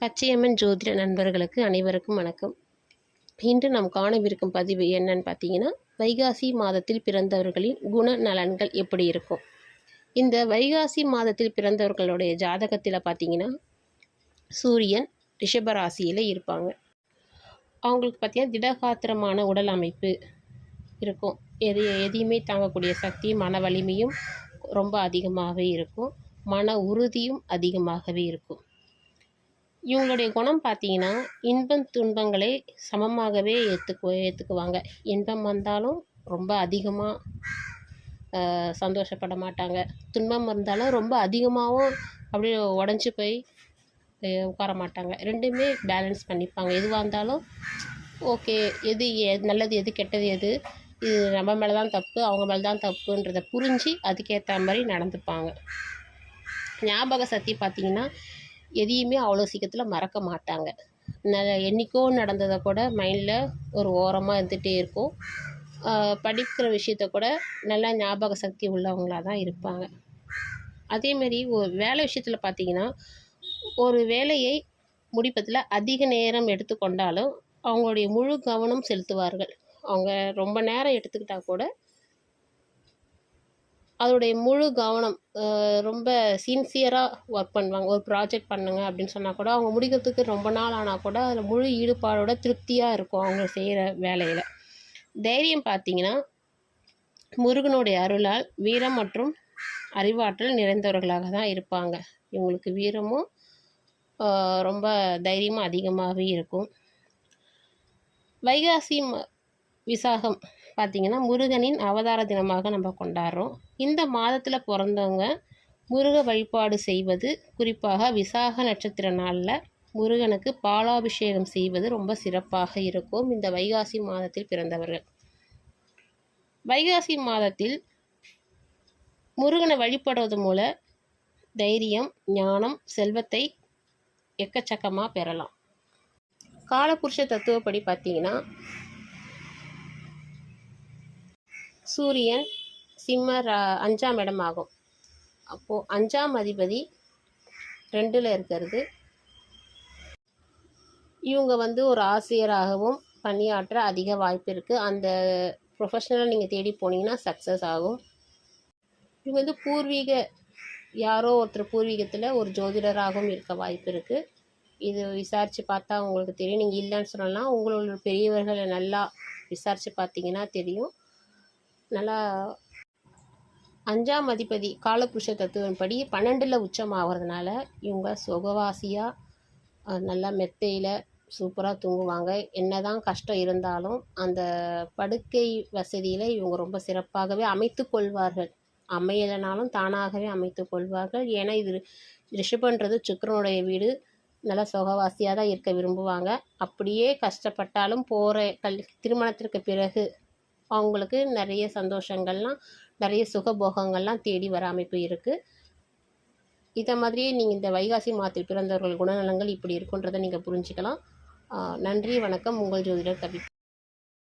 பச்சையம்மன் ஜோதிட நண்பர்களுக்கு அனைவருக்கும் வணக்கம். இன்று நாம் காணவிருக்கும் பதிவு என்னன்னு பார்த்தீங்கன்னா, வைகாசி மாதத்தில் பிறந்தவர்களின் குணநலன்கள் எப்படி இருக்கும். இந்த வைகாசி மாதத்தில் பிறந்தவர்களுடைய ஜாதகத்தில் பார்த்தீங்கன்னா, சூரியன் ரிஷபராசியில் இருப்பாங்க. அவங்களுக்கு பார்த்தீங்கன்னா திடகாத்திரமான உடல் அமைப்பு இருக்கும். எதையுமே தாங்கக்கூடிய சக்தி, மன வலிமையும் ரொம்ப அதிகமாகவே இருக்கும். மன உறுதியும் அதிகமாகவே இருக்கும். இவங்களுடைய குணம் பார்த்தீங்கன்னா, இன்பம் துன்பங்களை சமமாகவே ஏற்றுக்குவாங்க. இன்பம் வந்தாலும் ரொம்ப அதிகமாக சந்தோஷப்பட மாட்டாங்க. துன்பம் இருந்தாலும் ரொம்ப அதிகமாகவும் அப்படியே உடஞ்சி போய் உட்கார மாட்டாங்க. ரெண்டுமே பேலன்ஸ் பண்ணிப்பாங்க. எதுவாக இருந்தாலும் ஓகே, எது நல்லது எது கெட்டது எது, இது நம்ம மேலே தான் தப்பு அவங்க மேலே தான் தப்புன்றதை புரிஞ்சு அதுக்கேற்ற மாதிரி நடந்துப்பாங்க. ஞாபக சக்தி பார்த்திங்கன்னா, எதையுமே அவ்வளோ சீக்கிரத்தில் மறக்க மாட்டாங்க. என்றைக்கோ நடந்ததை கூட மைண்டில் ஒரு ஓரமாக இருந்துகிட்டே இருக்கும். படிக்கிற விஷயத்த கூட நல்லா ஞாபக சக்தி உள்ளவங்களாக தான் இருப்பாங்க. அதேமாரி ஒரு வேலை விஷயத்தில் பார்த்திங்கன்னா, ஒரு வேலையை முடிப்பதில் அதிக நேரம் எடுத்துக்கொண்டாலும் அவங்களுடைய முழு கவனம் செலுத்துவார்கள். அவங்க ரொம்ப நேரம் எடுத்துக்கிட்டால் கூட அதோடைய முழு கவனம் ரொம்ப சின்சியராக ஒர்க் பண்ணுவாங்க. ஒரு ப்ராஜெக்ட் பண்ணுங்க அப்படின்னு சொன்னால் கூட அவங்க முடிக்கிறதுக்கு ரொம்ப நாள் ஆனால் கூட அதில் முழு ஈடுபாடோட திருப்தியாக இருக்கும் அவங்க செய்கிற வேலையில். தைரியம் பார்த்திங்கன்னா, முருகனுடைய அருளால் வீரம் மற்றும் அறிவாற்றல் நிறைந்தவர்களாக தான் இருப்பாங்க. இவங்களுக்கு வீரமும் ரொம்ப தைரியமும் அதிகமாகவே இருக்கும். வைகாசி விசாகம் பார்த்திங்கன்னா, முருகனின் அவதார தினமாக நம்ம கொண்டாடுறோம். இந்த மாதத்தில் பிறந்தவங்க முருக வழிபாடு செய்வது, குறிப்பாக விசாக நட்சத்திர நாளில் முருகனுக்கு பாலாபிஷேகம் செய்வது ரொம்ப சிறப்பாக இருக்கும். இந்த வைகாசி மாதத்தில் பிறந்தவர்கள் வைகாசி மாதத்தில் முருகனை வழிபடுவது மூலம் தைரியம், ஞானம், செல்வத்தை எக்கச்சக்கமாக பெறலாம். காலபுருஷ தத்துவப்படி பார்த்திங்கன்னா, சூரியன் சிம்ம 5ஆம் இடம் ஆகும். அப்போது 5ஆம் அதிபதி 2ல் இருக்கிறது. இவங்க ஒரு ஆசிரியராகவும் பணியாற்ற அதிக வாய்ப்பு இருக்குது. அந்த ப்ரொஃபஷனல் நீங்கள் தேடி போனீங்கன்னா சக்ஸஸ் ஆகும். இவங்க பூர்வீக யாரோ ஒருத்தர் பூர்வீகத்தில் ஒரு ஜோதிடராகவும் இருக்க வாய்ப்பு இருக்குது. இது விசாரித்து பார்த்தா உங்களுக்கு தெரியும். நீங்கள் இல்லைன்னு சொல்லலாம், உங்களோட பெரியவர்களை நல்லா விசாரித்து பார்த்தீங்கன்னா தெரியும். நல்லா 5ஆம் அதிபதி காலபுருஷ தத்துவப்படி 12ல் உச்சம் ஆகிறதுனால இவங்க சுகவாசியாக நல்லா மெத்தையில் சூப்பராக தூங்குவாங்க. என்ன தான் கஷ்டம் இருந்தாலும் அந்த படுக்கை வசதியில் இவங்க ரொம்ப சிறப்பாகவே அமைத்து கொள்வார்கள். அமையலைனாலும் தானாகவே அமைத்து கொள்வார்கள். ஏன்னா இது ரிஷபன்றது சுக்கிரனுடைய வீடு. நல்லா சுகவாசியாக தான் இருக்க விரும்புவாங்க. அப்படியே கஷ்டப்பட்டாலும் திருமணத்திற்கு பிறகு அவங்களுக்கு நிறைய சந்தோஷங்கள்லாம், நிறைய சுகபோகங்கள்லாம் தேடி வர அமைப்பு இருக்குது. இதை மாதிரியே நீங்கள் இந்த வைகாசி மாதத்தில் பிறந்தவர்கள் குணநலங்கள் இப்படி இருக்குன்றதை நீங்கள் புரிஞ்சுக்கலாம். நன்றி, வணக்கம். உங்கள் ஜோதிடர் கவி.